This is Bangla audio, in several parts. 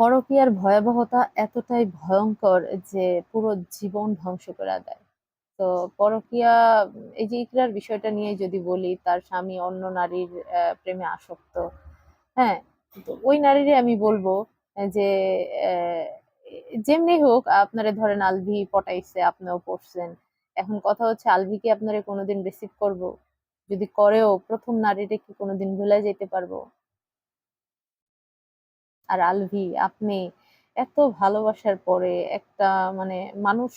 পরকীয়ার ভয়াবহতা এতটাই ভয়ঙ্কর যে পুরো জীবন ধ্বংস করে দেয়। তো পরকীয়া এই যে ইকরার বিষয়টা নিয়ে যদি বলি, তার স্বামী অন্য নারীর প্রেমে আসক্ত। হ্যাঁ, তো ওই নারীরে আমি বলবো যে আহ, যেমনি হোক আপনারে ধরেন আলভি পটাইছে, আপনিও পড়ছেন। এখন কথা হচ্ছে আলভি কি আপনারে কোনোদিন রিসিভ করবো? যদি করেও প্রথম নারীরে কি কোনোদিন ভুলে যেতে পারবো? আর আলভি আপনি এত ভালোবাসার পরে একটা মানে মানুষ,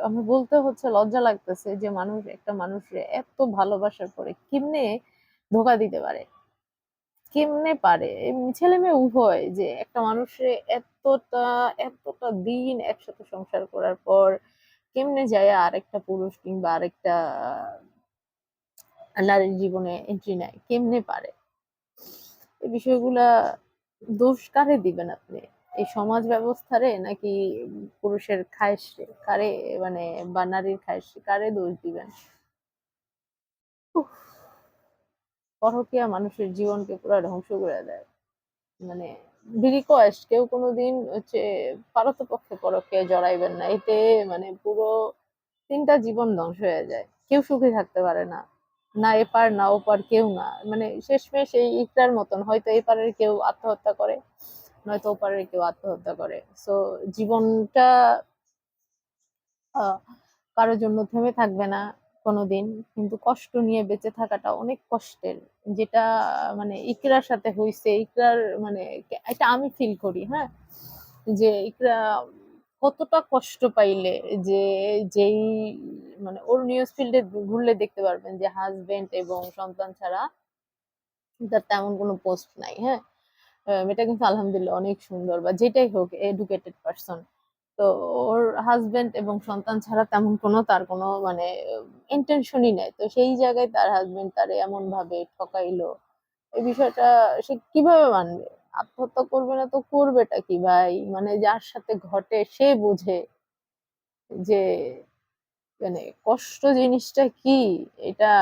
আমি বলতে হচ্ছে লজ্জা লাগতেছে যে মানুষ একটা মানুষে এত ভালোবাসার পরে কেমনে ধোকা দিতে পারে, কেমনে পারে? ছেলে মেয়ে উভয়, যে একটা মানুষে এতটা এতটা দিন একসাথে সংসার করার পর কেমনে যায় আরেকটা পুরুষ কিংবা আরেকটা নারীর জীবনে এন্ট্রি নেয়, কেমনে পারে? এই বিষয়গুলা দোষ কারে দিবেন আপনি? এই সমাজ ব্যবস্থারে নাকি পুরুষের খায়েশ কারে, মানে বা নারীর খায়েশ কারে দোষ দিবেন? উফ, পরকীয়া মানুষের জীবনকে পুরো ধ্বংস করে দেয়। মানে রিকোয়েস্ট, কেউ কোনোদিন হচ্ছে পারতপক্ষে পরকীয়ায় জড়াইবেন না, এতে মানে পুরো তিনটা জীবন ধ্বংস হয়ে যায়, কেউ সুখে থাকতে পারে না। না এপার না ওপার, কেউ না, মানে শেষমেশ এই ইকরার মতন হয়তো এপারের কেউ আত্মহত্যা করে, নয়তো ওপারের কেউ আত্মহত্যা করে। সো জীবনটা আহ কারোর জন্য থেমে থাকবে না কোনোদিন, কিন্তু কষ্ট নিয়ে বেঁচে থাকাটা অনেক কষ্টের। যেটা মানে ইকরার সাথে হইছে, ইকরার মানে এটা আমি ফিল করি। হ্যাঁ, যে ইকরা কতটা কষ্ট পাইলে, যে যেই মানে ওর নিউজ ফিল্ডে ঘুরলে দেখতে পারবেন যে হাজবেন্ড এবং সন্তান ছাড়া তার তেমন কোনো পোস্ট নাই। হ্যাঁ, এটা কিন্তু আলহামদুলিল্লাহ অনেক সুন্দর, বা যেটাই হোক এডুকেটেড পারসন। তো ওর হাজবেন্ড এবং সন্তান ছাড়া তেমন কোনো তার কোনো মানে ইন্টেনশনই নাই, তো সেই জায়গায় তার হাজবেন্ড তারে এমন ভাবে ঠকাইলো। এই বিষয়টা সে কিভাবে মানবে? আত্মহত্যা করবে না তো করবেটা কি ভাই? মানে যার সাথে ঘটে সে বুঝে যে মানে কষ্ট জিনিসটা কি। এটা